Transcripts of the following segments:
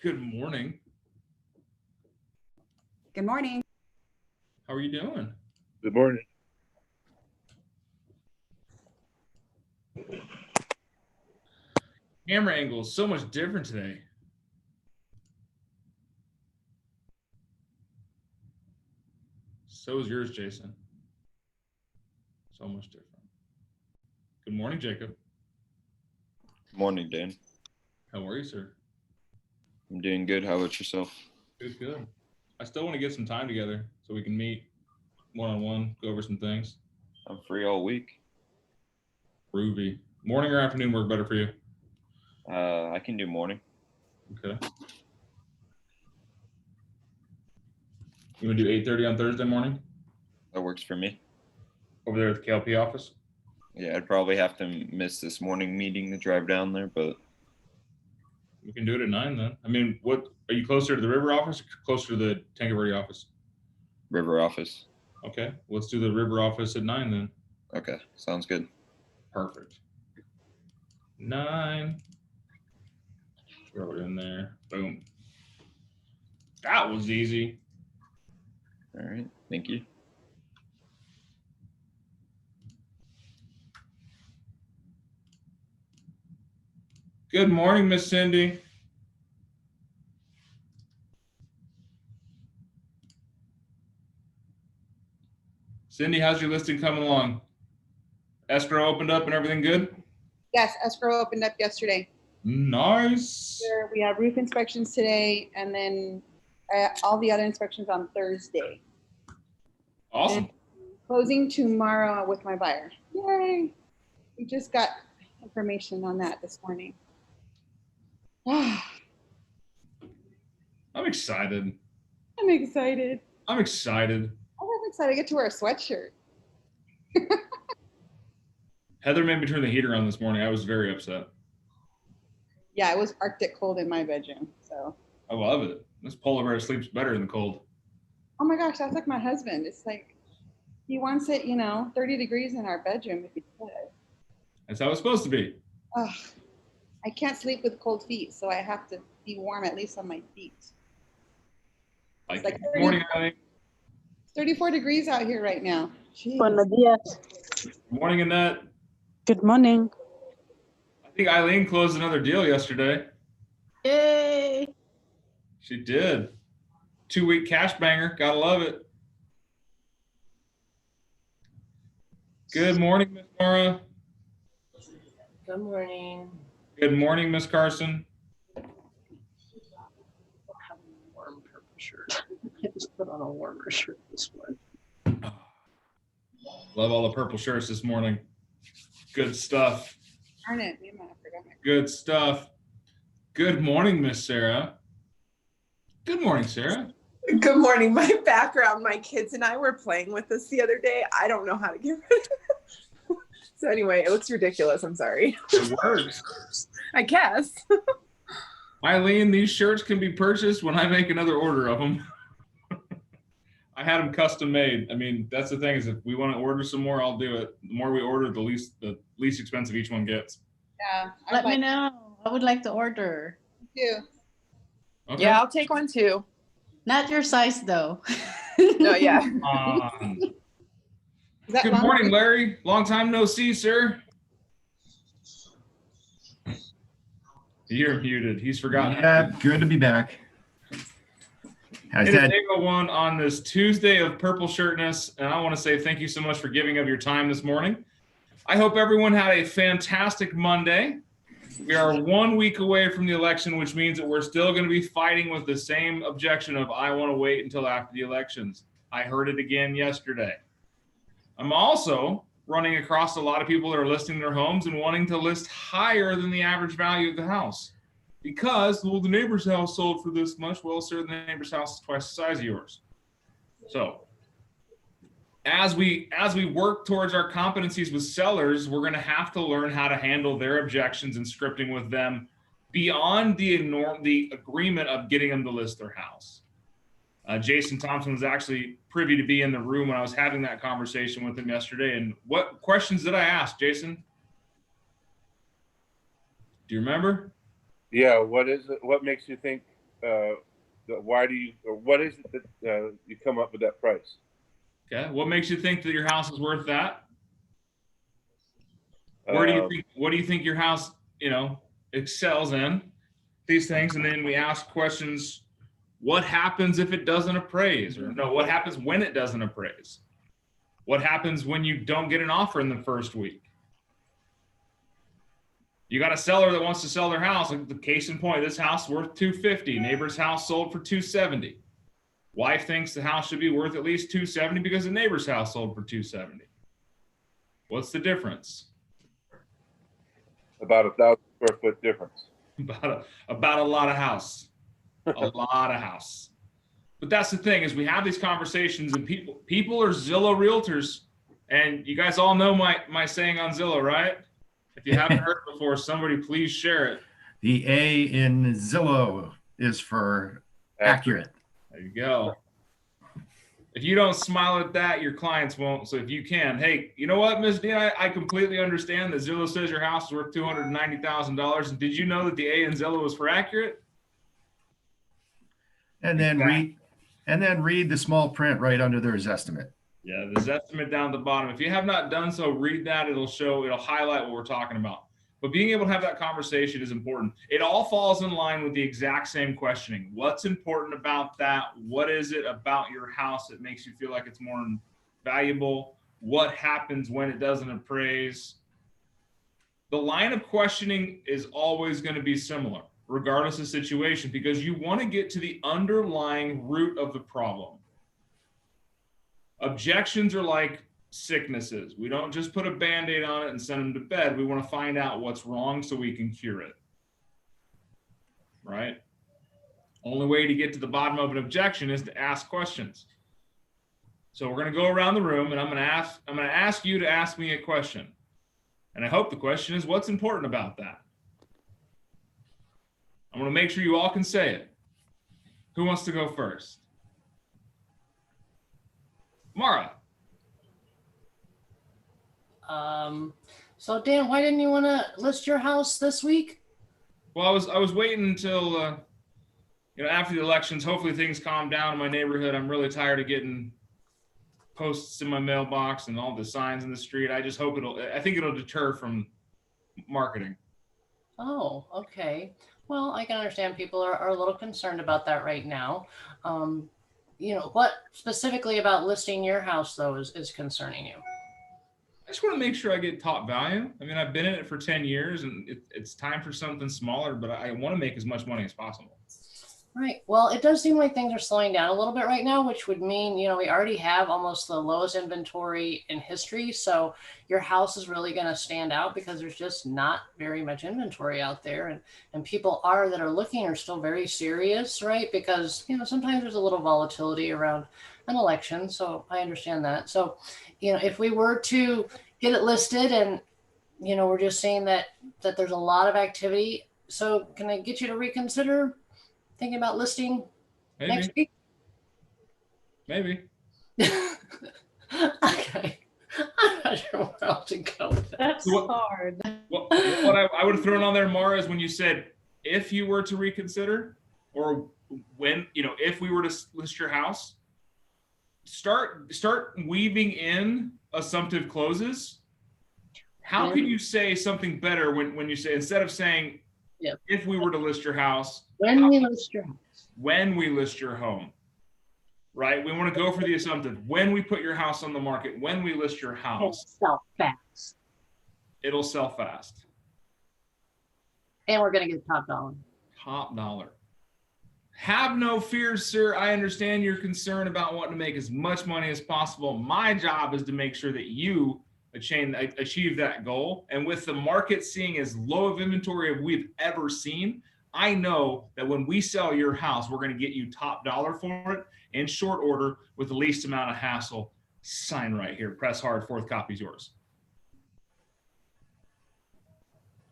Good morning. Good morning. How are you doing? Good morning. Camera angle is so much different today. So is yours, Jason. So much different. Good morning, Jacob. Morning, Dan. How are you, sir? I'm doing good. How about yourself? Good, good. I still want to get some time together so we can meet one-on-one, go over some things. I'm free all week. Groovy. Morning or afternoon work better for you? I can do morning. Okay. You want to do 8:30 on Thursday morning That works for me. over there at the KLP office? Yeah, I'd probably have to miss this morning meeting to drive down there, but We can do it at 9 then. I mean, what are you closer to the River office or closer to the Tanque Verde office? River office. Okay, let's do the River office at 9 then. Okay, sounds good. Perfect. 9. Throw it in there. Boom. That was easy. All right, thank you. Good morning, Miss Cindy. Cindy, how's your listing coming along? Escrow opened up and everything good? Yes, escrow opened up yesterday. Nice. We have roof inspections today, and then all the other inspections on Thursday. Awesome. And closing tomorrow with my buyer. Yay! We just got information on that this morning. I'm I'm excited. excited. I'm excited. I'm excited. I get to wear a sweatshirt. Heather made me turn the heater on this morning. I was very upset. Yeah, it was Arctic cold in my bedroom. So. I love it. This polar bear sleeps better in the cold. Oh my gosh, that's like my husband. It's like he wants it, 30 degrees in our bedroom if he could. That's how it's supposed to be. Ugh. I can't sleep with cold feet, so I have to be warm at least on my feet. Like, like good morning, Eileen. 34 degrees out here right now. Jeez. Buenos días. Good morning, Annette. Good morning. I think Eileen closed another deal yesterday. Yay. She did. 2-week cash banger. Gotta love it. Good morning, Miss Mara. Good morning. Good morning, Miss Carson. I have a warm purple shirt. I just put on a warmer shirt this morning. Love all the purple shirts this morning. Good stuff. Darn it. I forgot my. Good stuff. Good morning, Miss Sarah. Good morning, Sarah. Good morning. My background, my kids and I were playing with this the other day. I don't know how to get rid of it. So anyway, it looks ridiculous. I'm sorry. It works. I guess. Eileen, these shirts can be purchased when I make another order of them. I had them custom made. I mean, that's the thing is if we want to order some more, I'll do it. The more we order, the least expensive each one gets. Yeah. Let me know. I would like to order. Too. Okay. Yeah, I'll take one too. Not your size though. No, yeah. Is that Good long? morning, Larry. Long time no see, sir. You're muted. He's forgotten. Yeah, good to be back. I It is said, 8:01 on this Tuesday of Purple Shirtness, and I want to say thank you so much for giving of your time this morning. I hope everyone had a fantastic Monday. We are 1 week away from the election, which means that we're still going to be fighting with the same objection of I want to wait until after the elections. I heard it again yesterday. I'm also running across a lot of people that are listing their homes and wanting to list higher than the average value of the house. Because, well, the neighbor's house sold for this much. Well, sir, the neighbor's house is twice the size of yours. So as we work towards our competencies with sellers, we're going to have to learn how to handle their objections and scripting with them beyond the agreement of getting them to list their house. Jason Thompson was actually privy to be in the room when I was having that conversation with him yesterday. And what questions did I ask, Jason? Do you remember? Yeah, what is it? What makes you think why do you, or what is it that you come up with that price? Okay. What makes you think that your house is worth that? Where do you think, what do you think your house, excels in? These things. And then we ask questions, what happens if it doesn't appraise? Or no, what happens when it doesn't appraise? What happens when you don't get an offer in the first week? You got a seller that wants to sell their house. Like the case in point, this house is worth $250. Neighbor's house sold for $270. Wife thinks the house should be worth at least $270 because the neighbor's house sold for $270. What's the difference? About 1,000 square foot difference. About a lot of house. A lot of house. But that's the thing, is we have these conversations and people are Zillow realtors. And you guys all know my saying on Zillow, right? If you haven't heard it before, somebody please share it. The A in Zillow is for accurate. There you go. If you don't smile at that, your clients won't. So if you can, hey, you know what, Ms. D, I completely understand that Zillow says your house is worth $290,000. And did you know that the A in Zillow is for accurate? And then read the small print right under their estimate. Yeah, the Zestimate down at the bottom. If you have not done so, read that. It'll highlight what we're talking about. But being able to have that conversation is important. It all falls in line with the exact same questioning. What's important about that? What is it about your house that makes you feel like it's more valuable? What happens when it doesn't appraise? The line of questioning is always going to be similar, regardless of situation, because you want to get to the underlying root of the problem. Objections are like sicknesses. We don't just put a Band-Aid on it and send them to bed. We want to find out what's wrong so we can cure it. Right? Only way to get to the bottom of an objection is to ask questions. So we're going to go around the room and I'm going to ask you to ask me a question. And I hope the question is, what's important about that? I'm going to make sure you all can say it. Who wants to go first? Mara. So Dan, why didn't you want to list your house this week? Well, I was waiting until after the elections. Hopefully things calm down in my neighborhood. I'm really tired of getting posts in my mailbox and all the signs in the street. I just hope I think it'll deter from marketing. Oh, okay. Well, I can understand people are a little concerned about that right now. What specifically about listing your house though is concerning you? I just want to make sure I get top value. I mean, I've been in it for 10 years and it's time for something smaller, but I want to make as much money as possible. Right. Well, it does seem like things are slowing down a little bit right now, which would mean, we already have almost the lowest inventory in history. So your house is really going to stand out because there's just not very much inventory out there. And people that are looking are still very serious, right? Because, sometimes there's a little volatility around an election. So I understand that. So, if we were to get it listed and, we're just saying that there's a lot of activity. So can I get you to reconsider thinking about listing next week? Maybe. Okay. I'm not sure where else to go with that. That's hard. What I would have thrown on there, Mara, is when you said, if you were to reconsider, or when, if we were to list your house, start weaving in assumptive clauses. How can you say something better when you say, instead of saying, if we were to list your house, when we list your house, when we list your home, right? We want to go for the assumptive. When we put your house on the market, when we list your house, it'll sell fast. It'll sell fast. And we're going to get top dollar. Top dollar. Have no fears, sir. I understand your concern about wanting to make as much money as possible. My job is to make sure that you achieve that goal. And with the market seeing as low of inventory as we've ever seen, I know that when we sell your house, we're going to get you top dollar for it in short order with the least amount of hassle. Sign right here. Press hard. Fourth copy's yours.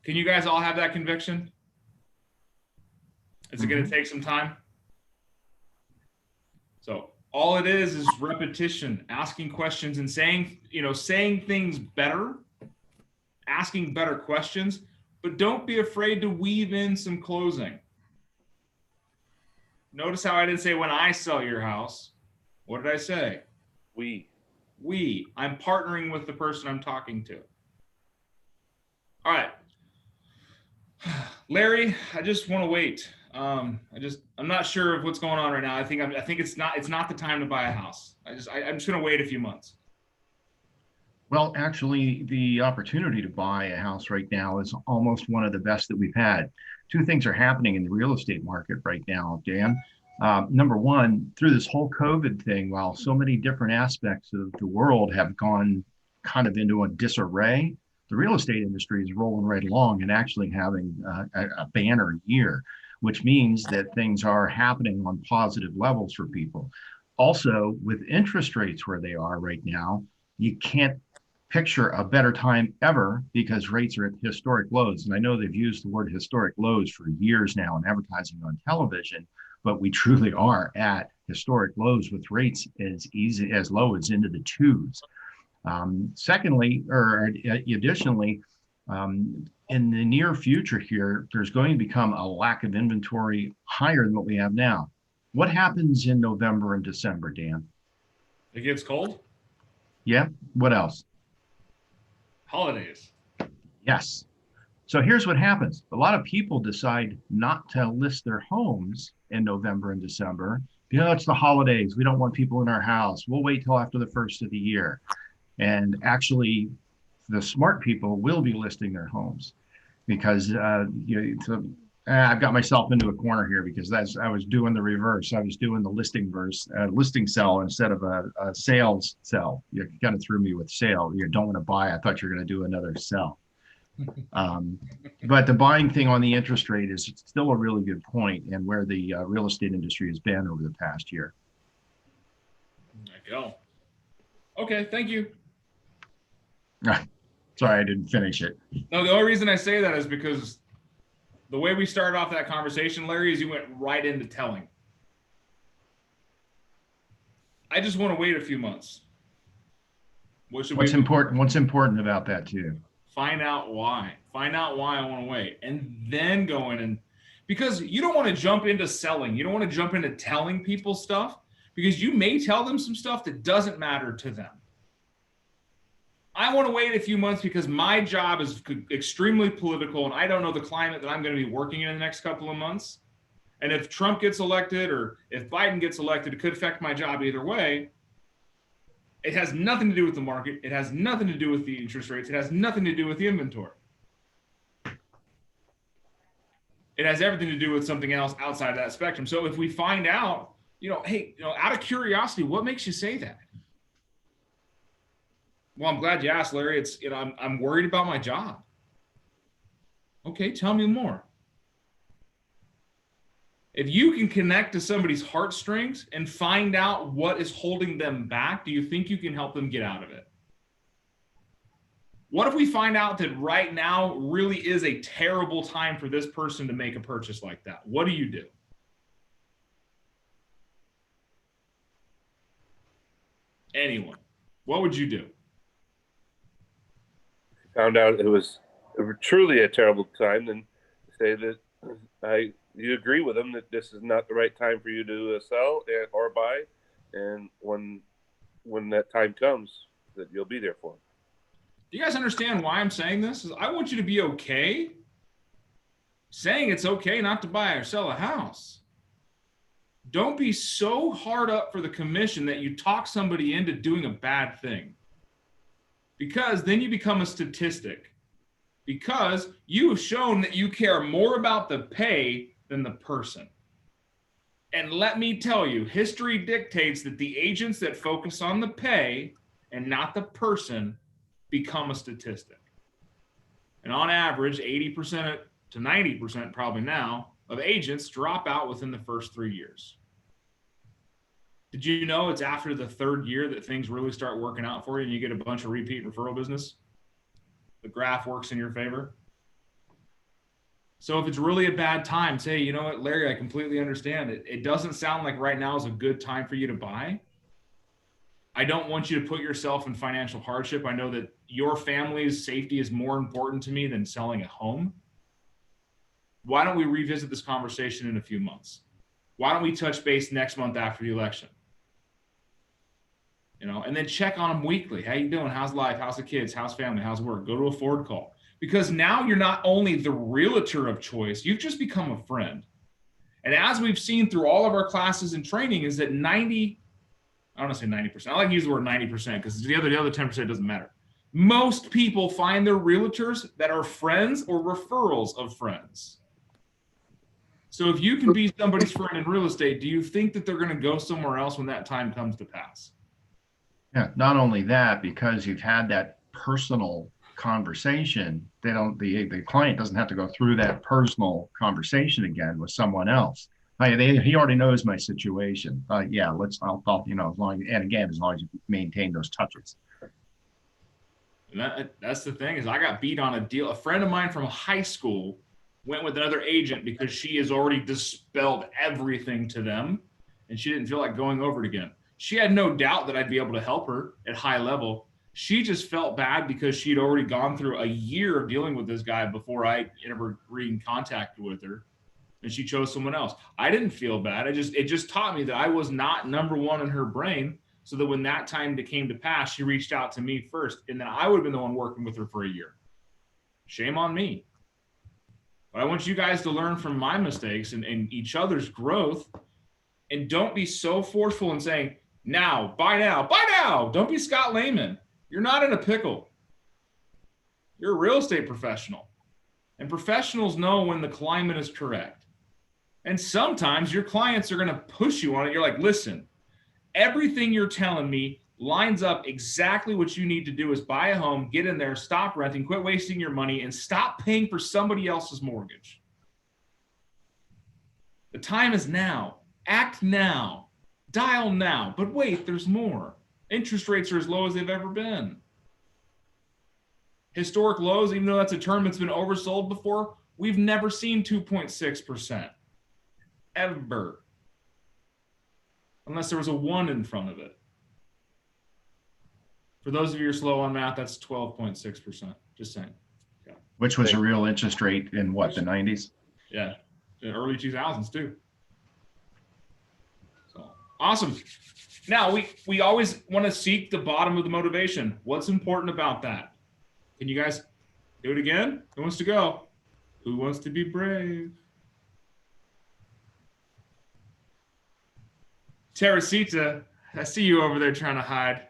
Can you guys all have that conviction? Is it going to take some time? So all it is repetition, asking questions and saying things better, asking better questions, but don't be afraid to weave in some closing. Notice how I didn't say when I sell your house. What did I say? We. I'm partnering with the person I'm talking to. All right. Larry, I just want to wait. I'm not sure of what's going on right now. I think it's not the time to buy a house. I'm just going to wait a few months. Well, actually, the opportunity to buy a house right now is almost one of the best that we've had. Two things are happening in the real estate market right now, Dan. Number one, through this whole COVID thing, while so many different aspects of the world have gone kind of into a disarray, the real estate industry is rolling right along and actually having a banner year, which means that things are happening on positive levels for people. Also, with interest rates where they are right now, you can't picture a better time ever because rates are at historic lows. And I know they've used the word historic lows for years now in advertising on television, but we truly are at historic lows with rates as low as into the twos. Additionally, in the near future here, there's going to become a lack of inventory higher than what we have now. What happens in November and December, Dan? It gets cold. Yeah. What else? Holidays. Yes. So here's what happens. A lot of people decide not to list their homes in November and December. It's the holidays. We don't want people in our house. We'll wait till after the first of the year. And actually, the smart people will be listing their homes because I've got myself into a corner here because I was doing the reverse. I was doing the listing sell instead of a sales sell. You kind of threw me with sale. You don't want to buy. I thought you were going to do another sell. But the buying thing on the interest rate is still a really good point and where the real estate industry has been over the past year. There you go. Okay, thank you. Sorry, I didn't finish it. No, the only reason I say that is because the way we started off that conversation, Larry, is you went right into telling. I just want to wait a few months. What's important about that too? Find out why. Find out why I want to wait. And then go in and because you don't want to jump into selling. You don't want to jump into telling people stuff because you may tell them some stuff that doesn't matter to them. I want to wait a few months because my job is extremely political and I don't know the climate that I'm going to be working in the next couple of months. And if Trump gets elected or if Biden gets elected, it could affect my job either way. It has nothing to do with the market. It has nothing to do with the interest rates. It has nothing to do with the inventory. It has everything to do with something else outside of that spectrum. So if we find out, hey, out of curiosity, what makes you say that? Well, I'm glad you asked, Larry. It's, I'm worried about my job. Okay, tell me more. If you can connect to somebody's heartstrings and find out what is holding them back, do you think you can help them get out of it? What if we find out that right now really is a terrible time for this person to make a purchase like that? What do you do? Anyone, what would you do? Found out it was truly a terrible time, then say that you agree with them that this is not the right time for you to sell or buy, and when that time comes, that you'll be there for them. Do you guys understand why I'm saying this? I want you to be okay saying it's okay not to buy or sell a house. Don't be so hard up for the commission that you talk somebody into doing a bad thing. Because then you become a statistic. Because you have shown that you care more about the pay than the person. And let me tell you, history dictates that the agents that focus on the pay and not the person become a statistic. And on average, 80% to 90% probably now of agents drop out within the first 3 years. Did you know it's after the third year that things really start working out for you and you get a bunch of repeat referral business? The graph works in your favor. So if it's really a bad time, say, you know what, Larry, I completely understand it. It doesn't sound like right now is a good time for you to buy. I don't want you to put yourself in financial hardship. I know that your family's safety is more important to me than selling a home. Why don't we revisit this conversation in a few months? Why don't we touch base next month after the election? You know, and then check on them weekly. How you doing? How's life? How's the kids? How's family? How's work? Go to a Ford call. Because now you're not only the realtor of choice, you've just become a friend. And as we've seen through all of our classes and training is that I don't want to say 90%. I like to use the word 90% because the other 10% doesn't matter. Most people find their realtors that are friends or referrals of friends. So if you can be somebody's friend in real estate, do you think that they're going to go somewhere else when that time comes to pass? Yeah, not only that, because you've had that personal conversation, the client doesn't have to go through that personal conversation again with someone else. He already knows my situation. Yeah, I'll you know, as long as you maintain those touches. And that's the thing is I got beat on a deal. A friend of mine from high school went with another agent because she has already dispelled everything to them and she didn't feel like going over it again. She had no doubt that I'd be able to help her at high level. She just felt bad because she'd already gone through a year of dealing with this guy before I ever in contact with her, and she chose someone else. I didn't feel bad. It just taught me that I was not number one in her brain, so that when that time came to pass, she reached out to me first, and then I would have been the one working with her for a year. Shame on me. But I want you guys to learn from my mistakes and each other's growth, and don't be so forceful in saying, now, buy now, buy now. Don't be Scott Lehman. You're not in a pickle. You're a real estate professional. And professionals know when the climate is correct. And sometimes your clients are going to push you on it. You're like, listen, everything you're telling me lines up exactly what you need to do is buy a home, get in there, stop renting, quit wasting your money, and stop paying for somebody else's mortgage. The time is now. Act now. Dial now. But wait, there's more. Interest rates are as low as they've ever been. Historic lows, even though that's a term that's been oversold before, we've never seen 2.6%. Ever. Unless there was a 1 in front of it. For those of you who are slow on math, that's 12.6%. Just saying. Yeah. Which was a real interest rate in what, the 90s? Yeah. The early 2000s too. So awesome. Now we always want to seek the bottom of the motivation. What's important about that? Can you guys do it again? Who wants to go? Who wants to be brave? Teresita, I see you over there trying to hide.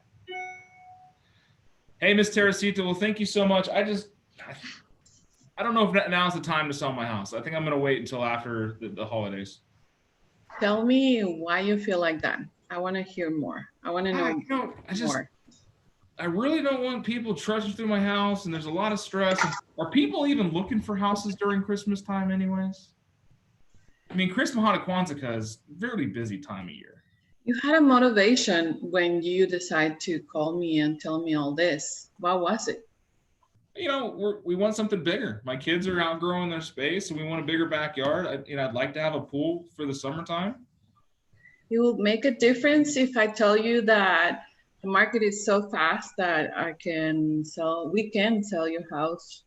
Hey, Miss Teresita, well, thank you so much. I don't know if now's the time to sell my house. I think I'm going to wait until after the holidays. Tell me why you feel like that. I want to hear more. I want to know more. I really don't want people trudging through my house, and there's a lot of stress. Are people even looking for houses during Christmas time anyways? I mean, Chris Mahana Kwanzaa is a very busy time of year. You had a motivation when you decided to call me and tell me all this. What was it? You know, we want something bigger. My kids are outgrowing their space, and we want a bigger backyard. I'd like to have a pool for the summertime. It will make a difference if I tell you that the market is so fast that we can sell your house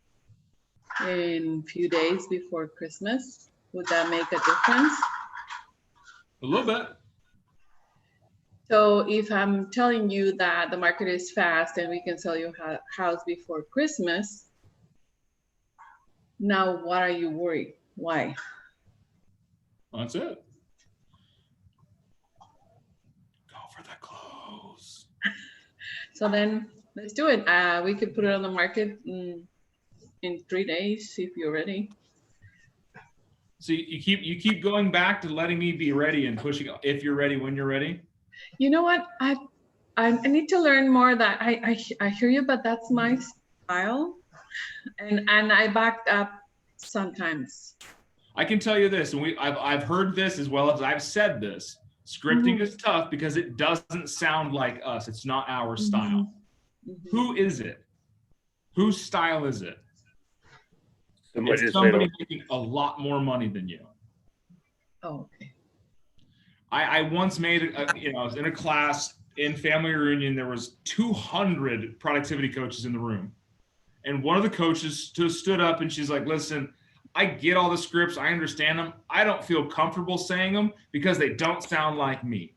in a few days before Christmas. Would that make a difference? A little bit. So if I'm telling you that the market is fast and we can sell your house before Christmas, now what are you worried? Why? Well, that's it. Go for the close. So then let's do it. We could put it on the market in 3 days if you're ready. So you keep going back to letting me be ready and pushing if you're ready when you're ready. You know what? I need to learn more. That I hear you, but that's my style, and I backed up sometimes. I can tell you this, and I've heard this as well as I've said this. Scripting is tough because it doesn't sound like us. It's not our style. Who is it? Whose style is it? It's somebody making a lot more money than you. Oh, okay. I once made, I was in a class in family reunion. There was 200 productivity coaches in the room. And one of the coaches stood up and she's like, listen, I get all the scripts. I understand them. I don't feel comfortable saying them because they don't sound like me.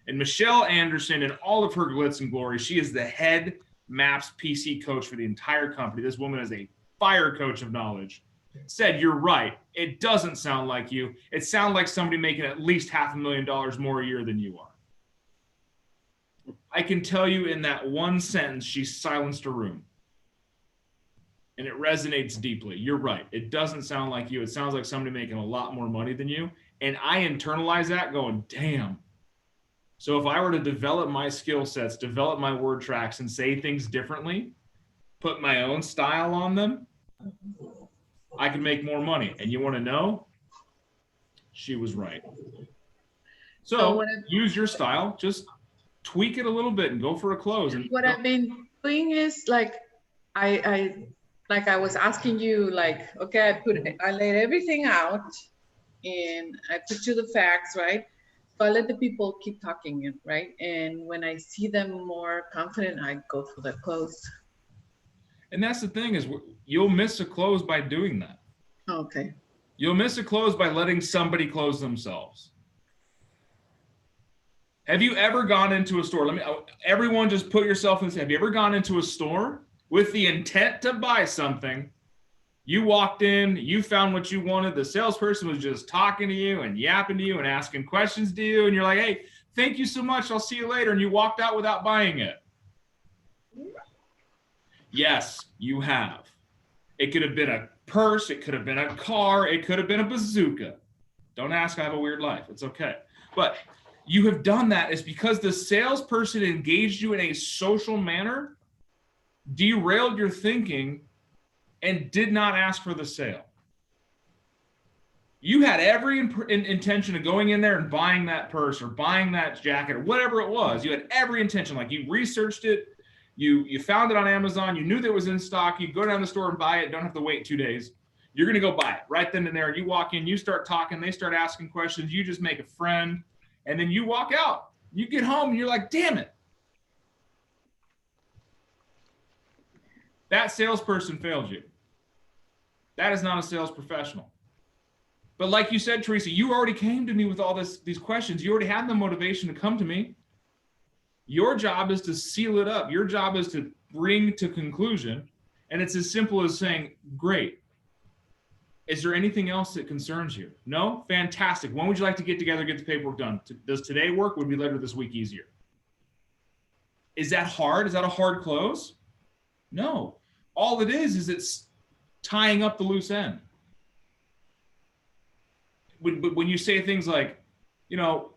And Michelle Anderson, in all of her glitz and glory, she is the head MAPS PC coach for the entire company. This woman is a fire coach of knowledge. Said, you're right. It doesn't sound like you. It sounds like somebody making at least $500,000 more a year than you are. I can tell you in that one sentence, she silenced a room. And it resonates deeply. You're right. It doesn't sound like you. It sounds like somebody making a lot more money than you. And I internalize that going, damn. So if I were to develop my skill sets, develop my word tracks, and say things differently, put my own style on them, I can make more money. And you want to know? She was right. So use your style. Just tweak it a little bit and go for a close. And what I've been doing is like, I was asking you, like, okay, I laid everything out and I put you the facts, right? So I let the people keep talking, right? And when I see them more confident, I go for the close. And that's the thing is you'll miss a close by doing that. Okay. You'll miss a close by letting somebody close themselves. Have you ever gone into a store? Everyone just put yourself in this. Have you ever gone into a store with the intent to buy something? You walked in, you found what you wanted. The salesperson was just talking to you and yapping to you and asking questions to you. And you're like, hey, thank you so much. I'll see you later. And you walked out without buying it. Yes, you have. It could have been a purse. It could have been a car. It could have been a bazooka. Don't ask, I have a weird life. It's okay. But you have done that is because the salesperson engaged you in a social manner, derailed your thinking, and did not ask for the sale. You had every intention of going in there and buying that purse or buying that jacket or whatever it was. You had every intention. Like you researched it. You found it on Amazon. You knew that it was in stock. You go down the store and buy it. Don't have to wait 2 days. You're going to go buy it right then and there. You walk in, you start talking. They start asking questions. You just make a friend. And then you walk out. You get home and you're like, damn it. That salesperson failed you. That is not a sales professional. But like you said, Teresa, you already came to me with all these questions. You already had the motivation to come to me. Your job is to seal it up. Your job is to bring to conclusion. And it's as simple as saying, great. Is there anything else that concerns you? No? Fantastic. When would you like to get together, get the paperwork done? Does today work? Would be later this week easier? Is that hard? Is that a hard close? No. All it is it's tying up the loose end. When you say things like, you know,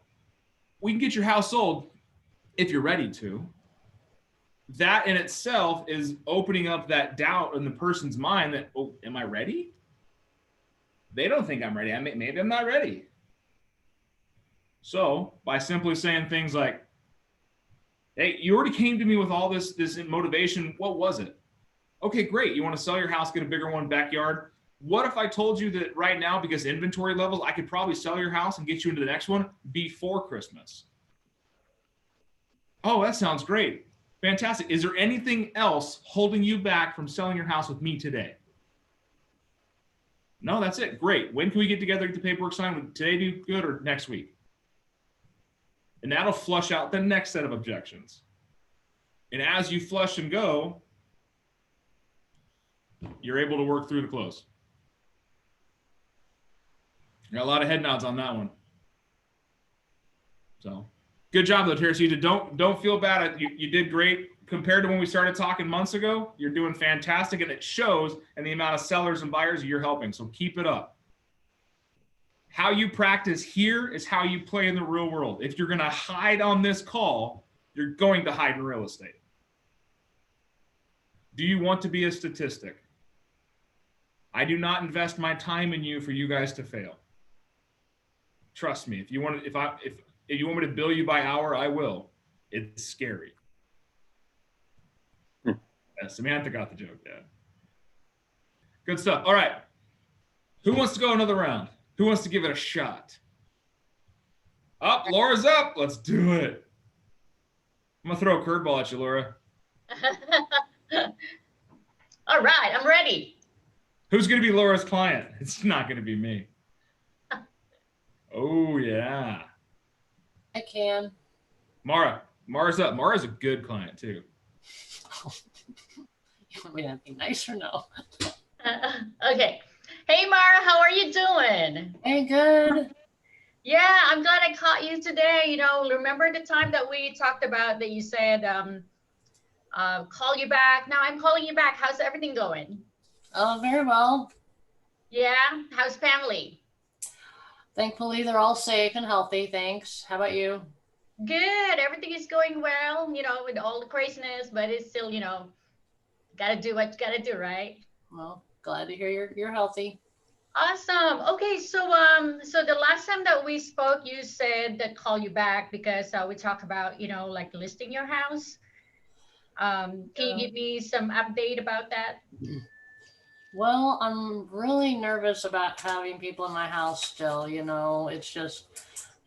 we can get your house sold if you're ready to, that in itself is opening up that doubt in the person's mind that, oh, am I ready? They don't think I'm ready. Maybe I'm not ready. So by simply saying things like, hey, you already came to me with all this motivation. What was it? Okay, great. You want to sell your house, get a bigger one, backyard. What if I told you that right now, because inventory levels, I could probably sell your house and get you into the next one before Christmas? Oh, that sounds great. Fantastic. Is there anything else holding you back from selling your house with me today? No, that's it. Great. When can we get together, get the paperwork signed? Would today be good or next week? And that'll flush out the next set of objections. And as you flush and go, you're able to work through the close. Got a lot of head nods on that one. So good job though, Teresa. Don't feel bad. You did great. Compared to when we started talking months ago, you're doing fantastic, and it shows in the amount of sellers and buyers you're helping. So keep it up. How you practice here is how you play in the real world. If you're going to hide on this call, you're going to hide in real estate. Do you want to be a statistic? I do not invest my time in you for you guys to fail. Trust me. If you want me to bill you by hour, I will. It's scary. Yeah, Samantha got the joke, Dad. Good stuff. All right. Who wants to go another round? Who wants to give it a shot? Up, Laura's up. Let's do it. I'm going to throw a curveball at you, Laura. All right, I'm ready. Who's going to be Laura's client? It's not going to be me. Oh, yeah. I can. Mara's up. Mara's a good client, too. You want me to be nice or no? Okay. Hey, Mara, how are you doing? Hey, good. Yeah, I'm glad I caught you today. You know, remember the time that we talked about that you said, call you back. Now I'm calling you back. How's everything going? Oh, very well. Yeah. How's family? Thankfully, they're all safe and healthy. Thanks. How about you? Good. Everything is going well, you know, with all the craziness, but it's still, you know, gotta do what you gotta do, right? Well, glad to hear you're healthy. Awesome. Okay, so so the last time that we spoke, you said that call you back because we talked about, you know, like listing your house. Can you give me some update about that? Well, I'm really nervous about having people in my house still, you know, it's just,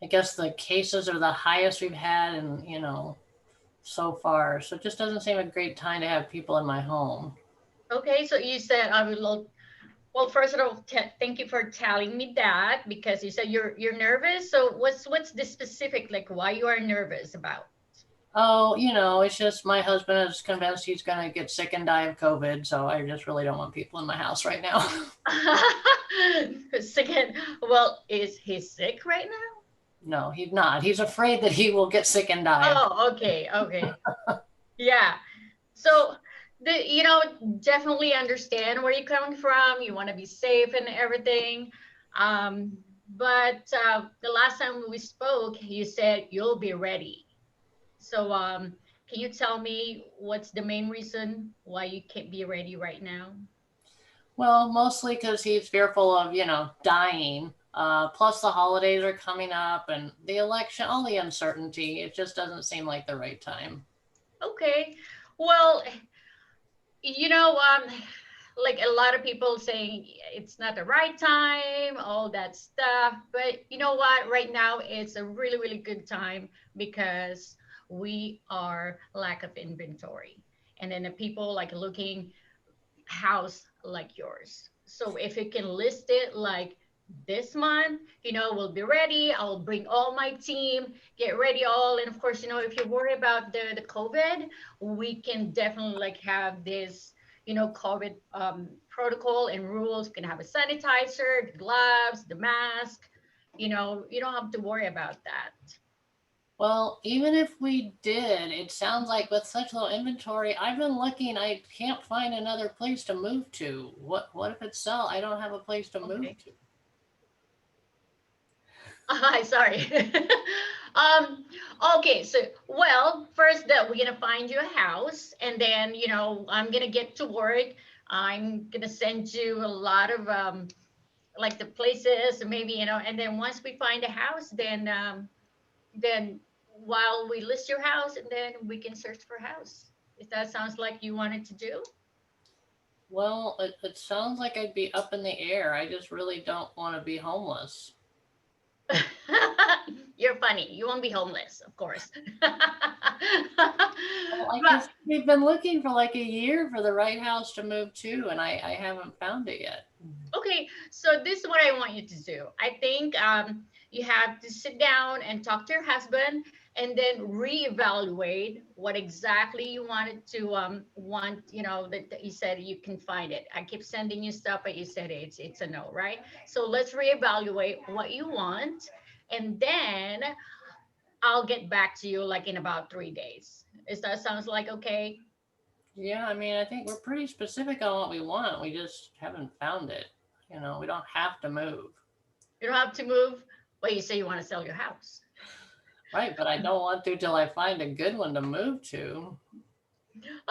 I guess the cases are the highest we've had and, you know, so far. So it just doesn't seem a great time to have people in my home. Okay, so you said I will. Well, first of all, thank you for telling me that because you said you're nervous. So what's the specific, like why you are nervous about? Oh, you know, it's just my husband is convinced he's going to get sick and die of COVID. So I just really don't want people in my house right now. Sick and, well, is he sick right now? No, he's not. He's afraid that he will get sick and die. Oh, okay. Yeah. So you know, definitely understand where you're coming from. You want to be safe and everything. But the last time we spoke, you said you'll be ready. So can you tell me what's the main reason why you can't be ready right now? Well, mostly because he's fearful of, you know, dying. Plus the holidays are coming up and the election, all the uncertainty. It just doesn't seem like the right time. Okay. Well, you know, like a lot of people saying it's not the right time, all that stuff. But you know what? Right now, it's a really, really good time because we are lack of inventory. And then the people like looking house like yours. So if you can list it like this month, you know, we'll be ready. I'll bring all my team, get ready all. And of course, you know, if you worry about the COVID, we can definitely like have this, you know, COVID protocol and rules. You can have a sanitizer, the gloves, the mask, you know, you don't have to worry about that. Well, even if we did, it sounds like with such low inventory, I've been looking, I can't find another place to move to. What if it's sell? I don't have a place to move to. Hi, sorry. Okay, so well, first that we're gonna find you a house, and then you know I'm gonna get to work. I'm gonna send you a lot of like the places, maybe you know, and then once we find a house, then while we list your house, and then we can search for a house. If that sounds like you wanted to do. Well, it sounds like I'd be up in the air. I just really don't want to be homeless. You're funny. You won't be homeless, of course. Well, I guess we've been looking for like a year for the right house to move to, and I haven't found it yet. Okay, so this is what I want you to do. I think you have to sit down and talk to your husband and then reevaluate what exactly you wanted to want, you know, that you said you can find it. I keep sending you stuff, but you said it's a no, right? So let's reevaluate what you want, and then I'll get back to you like in about 3 days. Is that sounds like okay? Yeah, I mean, I think we're pretty specific on what we want. We just haven't found it. You know, we don't have to move. You don't have to move. Well, you say you want to sell your house. Right, but I don't want to till I find a good one to move to.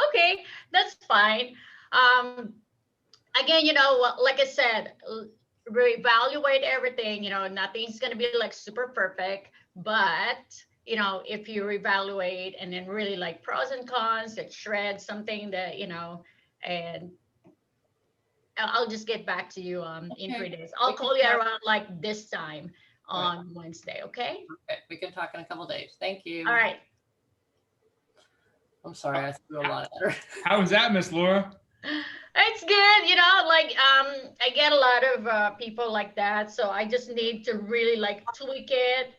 Okay, that's fine. Again, you know, like I said, reevaluate everything. You know, nothing's gonna be like super perfect, but you know, if you reevaluate and then really like pros and cons, that shred something that you know, and I'll just get back to you in 3 days. I'll call you around like this time on Wednesday. Okay. Okay, we can talk in a couple days. Thank you. All right. I'm sorry, I threw a lot at her. How was that, Miss Laura? It's good, like I get a lot of people like that, so I just need to really like tweak it,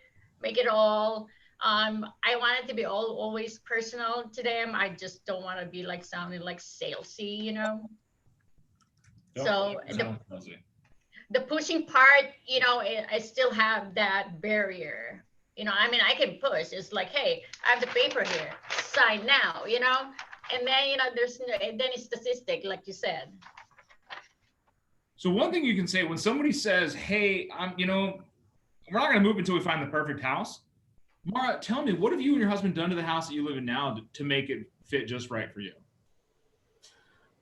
make it all. I want it to be always personal to them. I just don't want to be like sounding like salesy. So the pushing part, I still have that barrier. I mean, I can push. It's like, hey, I have the paper here, sign now, and then then it's statistic, like you said. So one thing you can say when somebody says, hey, we're not going to move until we find the perfect house. Mara, tell me, what have you and your husband done to the house that you live in now to make it fit just right for you?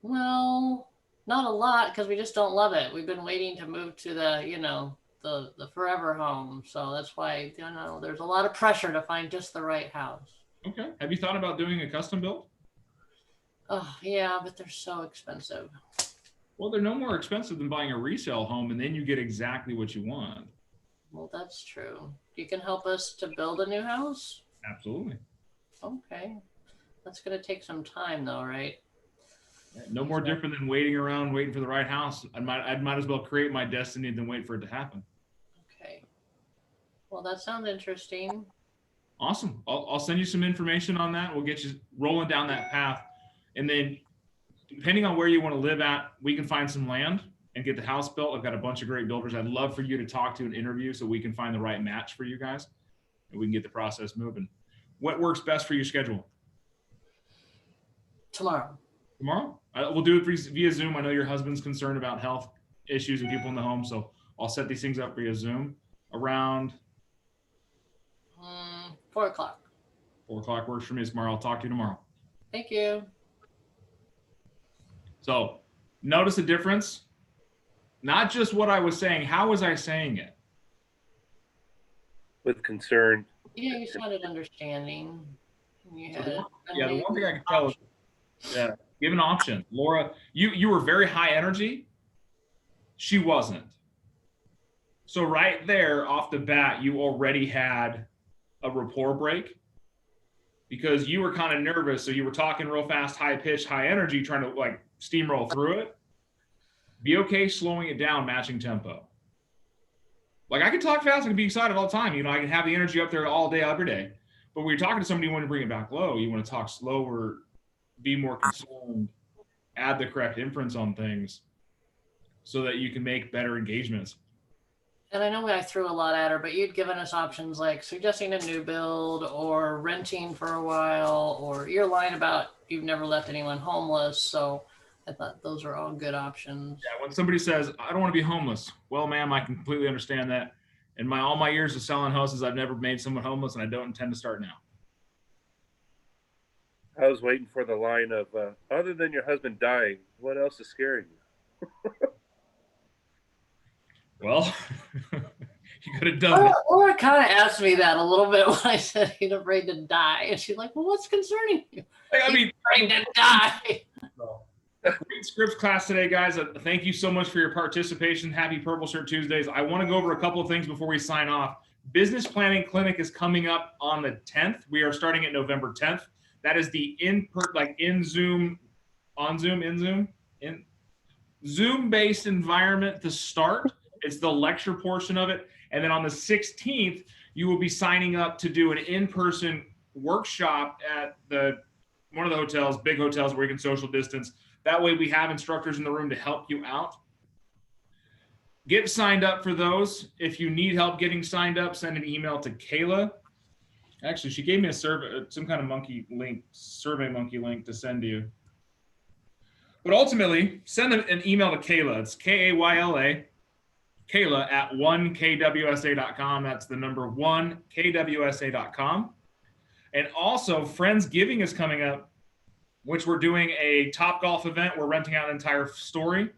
Well, not a lot, because we just don't love it. We've been waiting to move to the forever home. So that's why, there's a lot of pressure to find just the right house. Okay. Have you thought about doing a custom build? Oh, yeah, but they're so expensive. Well, they're no more expensive than buying a resale home, and then you get exactly what you want. Well, that's true. You can help us to build a new house? Absolutely. Okay. That's going to take some time, though, right? No more different than waiting around, waiting for the right house. I might as well create my destiny than wait for it to happen. Okay. Well, that sounds interesting. Awesome. I'll send you some information on that. We'll get you rolling down that path. And then depending on where you want to live at, we can find some land and get the house built. I've got a bunch of great builders I'd love for you to talk to and interview so we can find the right match for you guys and we can get the process moving. What works best for your schedule? Tomorrow. Tomorrow? We'll do it via Zoom. I know your husband's concerned about health issues and people in the home, so I'll set these things up via Zoom around 4 o'clock. 4 o'clock works for me tomorrow. I'll talk to you tomorrow. Thank you. So notice the difference. Not just what I was saying. How was I saying it? With concern. Yeah, you sounded understanding. The one thing I can tell is, give an option. Laura, you were very high energy. She wasn't. So right there off the bat, you already had a rapport break because you were kind of nervous. So you were talking real fast, high pitch, high energy, trying to like steamroll through it. Be okay slowing it down, matching tempo. Like I can talk fast, I can be excited all the time. I can have the energy up there all day, every day. But when you're talking to somebody, you want to bring it back low. You want to talk slower, be more concerned, add the correct inference on things so that you can make better engagements. And I know I threw a lot at her, but you'd given us options like suggesting a new build or renting for a while, or you're lying about you've never left anyone homeless. So I thought those are all good options. Yeah, when somebody says, I don't want to be homeless. Well, ma'am, I completely understand that. In all my years of selling houses, I've never made someone homeless, and I don't intend to start now. I was waiting for the line of, other than your husband dying, what else is scaring you? Well, you could have done that. Laura kind of asked me that a little bit when I said he's afraid to die. And she's like, well, what's concerning you? He's afraid to die. Great scripts class today, guys. Thank you so much for your participation. Happy Purple Shirt Tuesdays. I want to go over a couple of things before we sign off. Business Planning Clinic is coming up on the 10th. We are starting at November 10th. That is the Zoom-based environment to start. It's the lecture portion of it. And then on the 16th, you will be signing up to do an in-person workshop at one of the hotels, big hotels where you can social distance. That way we have instructors in the room to help you out. Get signed up for those. If you need help getting signed up, send an email to Kayla. Actually, she gave me a survey, some kind of survey monkey link to send you. But ultimately, send an email to Kayla. It's Kayla, Kayla at 1kwsa.com. That's the number 1kwsa.com. And also, Friendsgiving is coming up, which we're doing a Topgolf event. We're renting out an entire story.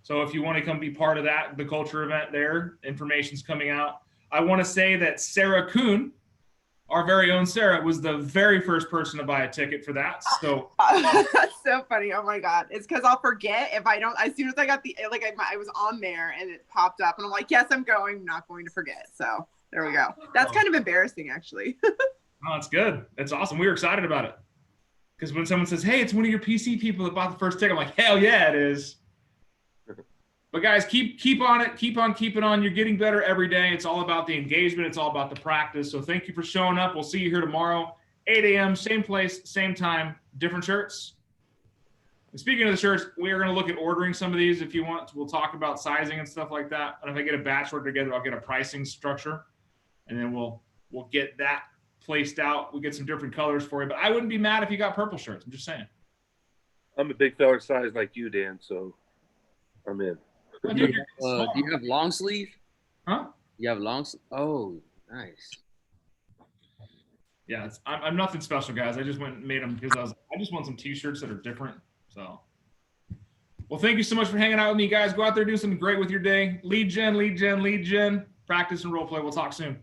So if you want to come be part of that, the culture event there, information's coming out. I want to say that Sarah Kuhn, our very own Sarah, was the very first person to buy a ticket for that. So that's so funny. Oh my God. It's because I'll forget if I don't, as soon as I got I was on there and it popped up and I'm like, yes, I'm going, I'm not going to forget. So there we go. That's kind of embarrassing actually. Oh, it's good. It's awesome. We were excited about it Because when someone says, hey, it's one of your PC people that bought the first ticket, I'm like, hell yeah, it is. But guys, keep on it. Keep on keeping on. You're getting better every day. It's all about the engagement. It's all about the practice. So thank you for showing up. We'll see you here tomorrow, 8 a.m., same place, same time, different shirts. And speaking of the shirts, we are going to look at ordering some of these if you want. We'll talk about sizing and stuff like that. And if I get a batch order together, I'll get a pricing structure. And then we'll get that placed out. We'll get some different colors for you. But I wouldn't be mad if you got purple shirts. I'm just saying. I'm a big fella size like you, Dan, so I'm in. I Do think you, you're small. do you have long sleeve? Huh? You have oh, nice. Yeah, I'm nothing special, guys. I just went and made them because I just want some t-shirts that are different. So, well, thank you so much for hanging out with me, guys. Go out there, do something great with your day. Lead gen, practice and role play. We'll talk soon.